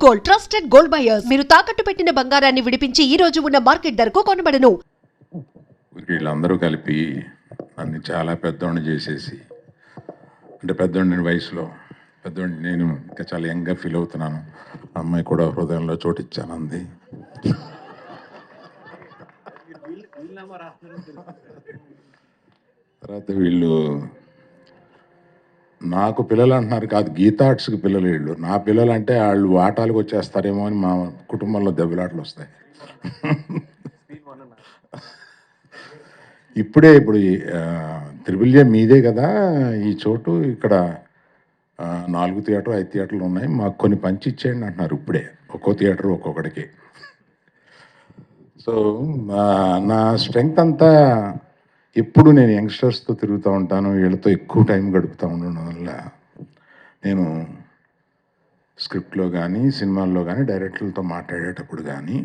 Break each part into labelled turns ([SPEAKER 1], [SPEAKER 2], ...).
[SPEAKER 1] Gold, trusted gold buyers. మీరు తాకట్టు పెట్టిన బంగారాన్ని విడిపించి ఈ రోజు ఉన్న మార్కెట్ ధరకు కొనబడను.
[SPEAKER 2] వీళ్ళందరూ కలిపి నన్ను చాలా పెద్దవాడిని చేసేసి, అంటే పెద్దవాడిని వయసులో, పెద్దవాడిని నేను ఇంకా చాలా యంగ్గా ఫీల్ అవుతున్నాను. అమ్మాయి కూడా హృదయంలో చోటిచ్చాను అంది. తర్వాత వీళ్ళు నాకు పిల్లలు అంటున్నారు కాదు, గీతార్ట్స్కి పిల్లలు వీళ్ళు. నా పిల్లలు అంటే వాళ్ళు ఆటాలకు వచ్చేస్తారేమో అని మా కుటుంబంలో దెబ్బలాటలు వస్తాయి. ఇప్పుడు త్రిబుల్ ఏ మీదే కదా ఈ చోటు, ఇక్కడ 4 థియేటర్లు 5 థియేటర్లు ఉన్నాయి, మాకు కొన్ని పంచి ఇచ్చేయండి అంటున్నారు ఇప్పుడే, ఒక్కో థియేటర్ ఒక్కొక్కడికి. సో నా స్ట్రెంగ్త్ అంతా ఎప్పుడు నేను యంగ్స్టర్స్తో తిరుగుతూ ఉంటాను, వీళ్ళతో ఎక్కువ టైం గడుపుతూ ఉండడం వల్ల నేను స్క్రిప్ట్లో కానీ సినిమాల్లో కానీ డైరెక్టర్లతో మాట్లాడేటప్పుడు కానీ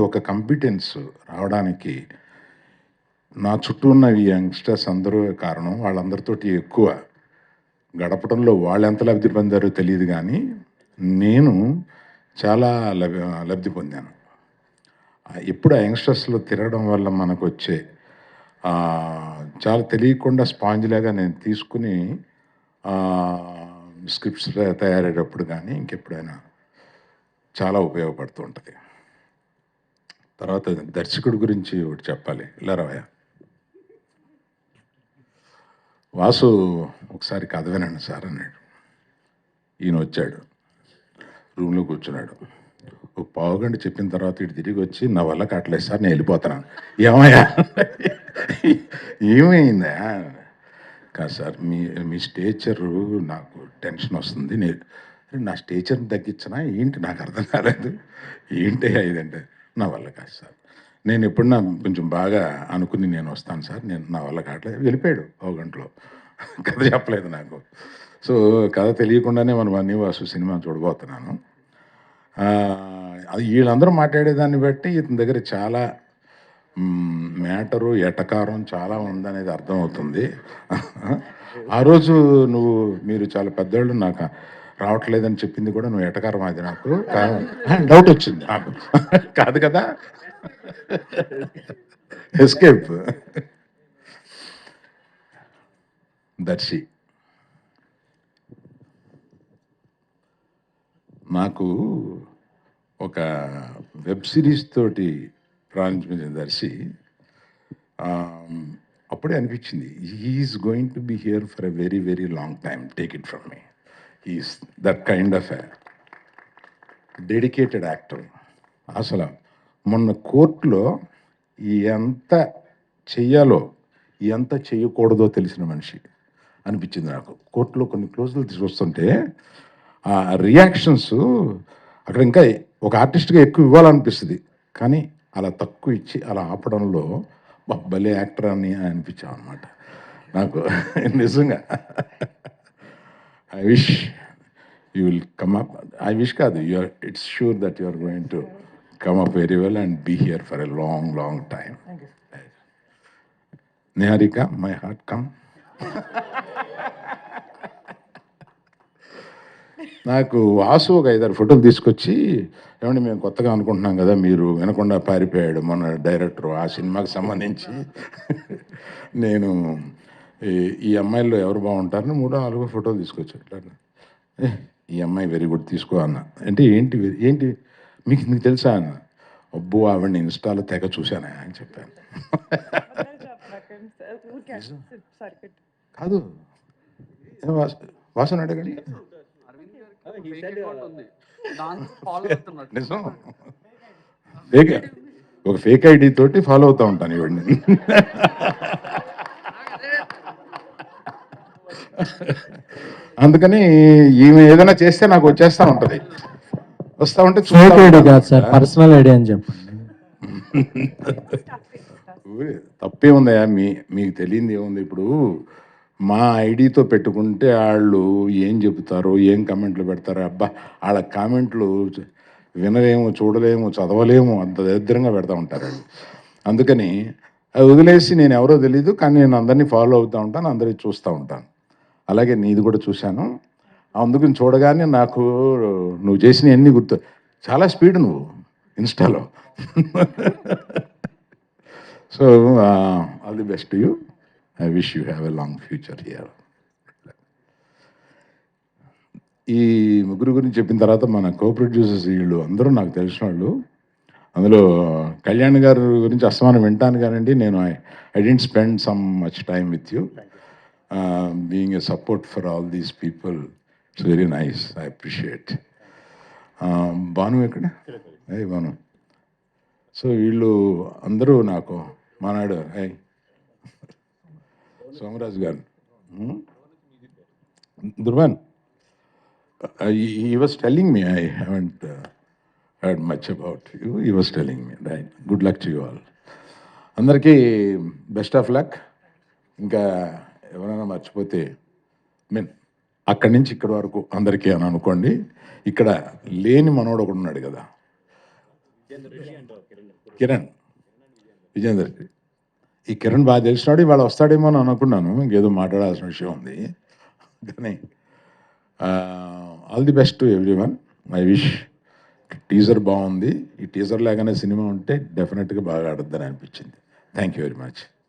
[SPEAKER 2] ఒక కాంపిటెన్స్ రావడానికి నా చుట్టూ ఉన్న ఈ యంగ్స్టర్స్ అందరూ కారణం. వాళ్ళందరితోటి ఎక్కువ గడపడంలో వాళ్ళు ఎంత లబ్ధి పొందారో తెలియదు, కానీ నేను చాలా లబ్ధి పొందాను. ఎప్పుడు ఆ యంగ్స్టర్స్లో తిరగడం వల్ల మనకు వచ్చే చాలా తెలియకుండా స్పాంజ్ లాగా నేను తీసుకుని స్క్రిప్ట్స్ తయారయ్యేటప్పుడు కానీ ఇంకెప్పుడైనా చాలా ఉపయోగపడుతూ ఉంటుంది. తర్వాత దర్శకుడి గురించి ఒకటి చెప్పాలి. ఇలా రావయ్య వాసు, ఒకసారి కథ వినండి సార్ అన్నాడు. ఈయన వచ్చాడు, రూమ్లో కూర్చున్నాడు. ఒక పావుగంట చెప్పిన తర్వాత ఇటు తిరిగి వచ్చి, నా వల్ల కట్టలేదు సార్, నేను వెళ్ళిపోతున్నాను. ఏమయ్యా ఏమైందా? కాదు సార్, మీ స్టేచరు నాకు టెన్షన్ వస్తుంది, నా స్టేచర్ని తగ్గించనా ఏంటి, నాకు అర్థం కాలేదు. ఏంటి ఇదంటే, నా వల్ల కాదు సార్, నేను ఎప్పుడన్నా కొంచెం బాగా అనుకుని నేను వస్తాను సార్, నా వల్ల కావట్లేదు. వెళ్ళిపోయాడు పావు గంటలో. కథ చెప్పలేదు నాకు. సో కథ తెలియకుండానే మనం అన్ని వాసు సినిమా చూడబోతున్నాను. అది వీళ్ళందరూ మాట్లాడేదాన్ని బట్టి ఇతని దగ్గర చాలా మ్యాటరు ఎటకారం చాలా ఉందనేది అర్థమవుతుంది. ఆ రోజు మీరు చాలా పెద్దవాళ్ళు, నాకు రావట్లేదని చెప్పింది కూడా నువ్వు ఎటకారం, అది నాకు డౌట్ వచ్చింది నాకు. కాదు కదా, ఎస్కేప్. దర్శి నాకు ఒక వెబ్ సిరీస్ తోటి ప్రారంభించిన దర్శి. అప్పుడే అనిపించింది, he's going to be here for a very very long time, take it from me. He's that kind of a dedicated actor. అసలు మొన్న కోర్టులో ఎంత చెయ్యాలో ఎంత చేయకూడదో తెలిసిన మనిషి అనిపించింది నాకు. కోర్టులో కొన్ని క్లోజులు తీసుకొస్తుంటే ఆ రియాక్షన్స్ అక్కడ ఇంకా ఒక ఆర్టిస్ట్గా ఎక్కువ ఇవ్వాలనిపిస్తుంది, కానీ అలా తక్కువ ఇచ్చి అలా ఆపడంలో భలే యాక్టర్ అని అనిపించాం అనమాట నాకు. నిజంగా I wish you will come up. I wish కాదు, it's sure that you are going to come up very well and be here for a long, long time. Thank you. Niharika, my heart, come. నాకు వాసు ఒక 5-6 ఫోటోలు తీసుకొచ్చి, ఏమంటే మేము కొత్తగా అనుకుంటున్నాం కదా, మీరు వినకుండా పారిపోయాడు మొన్న డైరెక్టర్ ఆ సినిమాకి సంబంధించి. నేను ఈ అమ్మాయిల్లో ఎవరు బాగుంటారని 3-4 ఫోటోలు తీసుకొచ్చాడు. ఈ అమ్మాయి వెరీ గుడ్, తీసుకో అన్న. అంటే ఏంటి మీకు తెలుసా అన్న. అబ్బో, ఆవిడని ఇన్స్టాలో తెగ చూశాను అని చెప్పాను. కాదు, వాసన అడగండి. నిజం, ఒక ఫేక్ ఐడి తోటి ఫాలో అవుతూ ఉంటాను ఇవన్నీ. అందుకని ఈమె ఏదైనా చేస్తే నాకు వచ్చేస్తా ఉంటది, వస్తా ఉంటే
[SPEAKER 3] సార్, పర్సనల్ ఐడియా అని చెప్పండి.
[SPEAKER 2] తప్పే ఉందా, మీకు తెలియంది ఏముంది. ఇప్పుడు మా ఐడితో పెట్టుకుంటే వాళ్ళు ఏం చెబుతారో, ఏం కామెంట్లు పెడతారో, అబ్బా వాళ్ళ కామెంట్లు వినలేము, చూడలేము, చదవలేము, అంత దరిద్రంగా పెడతా ఉంటారు వాళ్ళు. అందుకని అది వదిలేసి, నేను ఎవరో తెలీదు కానీ నేను అందరినీ ఫాలో అవుతూ ఉంటాను, అందరినీ చూస్తూ ఉంటాను. అలాగే నీది కూడా చూశాను. అందుకని చూడగానే నాకు నువ్వు చేసిన అన్ని గుర్తు. చాలా స్పీడ్ నువ్వు ఇన్స్టాలో. So all the best you. I wish you have a long future here. ఈ ముగ్గురు గురించి చెప్పిన తర్వాత మన కో ప్రొడ్యూసర్స్ వీళ్ళు అందరూ నాకు తెలిసిన వాళ్ళు. అందులో కళ్యాణ్ గారి గురించి అస్తమానం వింటాను కానండి, నేను I didn't spend some much time with you. Being a support for all these people, it's very nice, I appreciate. Bhanu ఎక్కడ? ఏ భాను. సో వీళ్ళు అందరూ నాకు మానాడు. సోమరాజు గారు, Durvan, he was telling me, I haven't heard much about you. He was telling me, right? Good luck to you all. అందరికీ best of luck. ఇంకా ఎవరైనా మర్చిపోతే మీన్ అక్కడి నుంచి ఇక్కడి వరకు అందరికీ అని అనుకోండి. ఇక్కడ లేని మనోడు ఒకడు ఉన్నాడు కదా, కిరణ్ విజేందర్. ఈ కిరణ్ బాగా తెలిసినాడు, ఇవాళ వస్తాడేమో అని అనుకున్నాను. ఇంకేదో మాట్లాడాల్సిన విషయం ఉంది కానీ all the best to every one. I wish. Teaser బాగుంది. ఈ టీజర్ లాగానే సినిమా ఉంటే డెఫినెట్గా బాగా ఆడద్దని అనిపించింది. Thank you very much.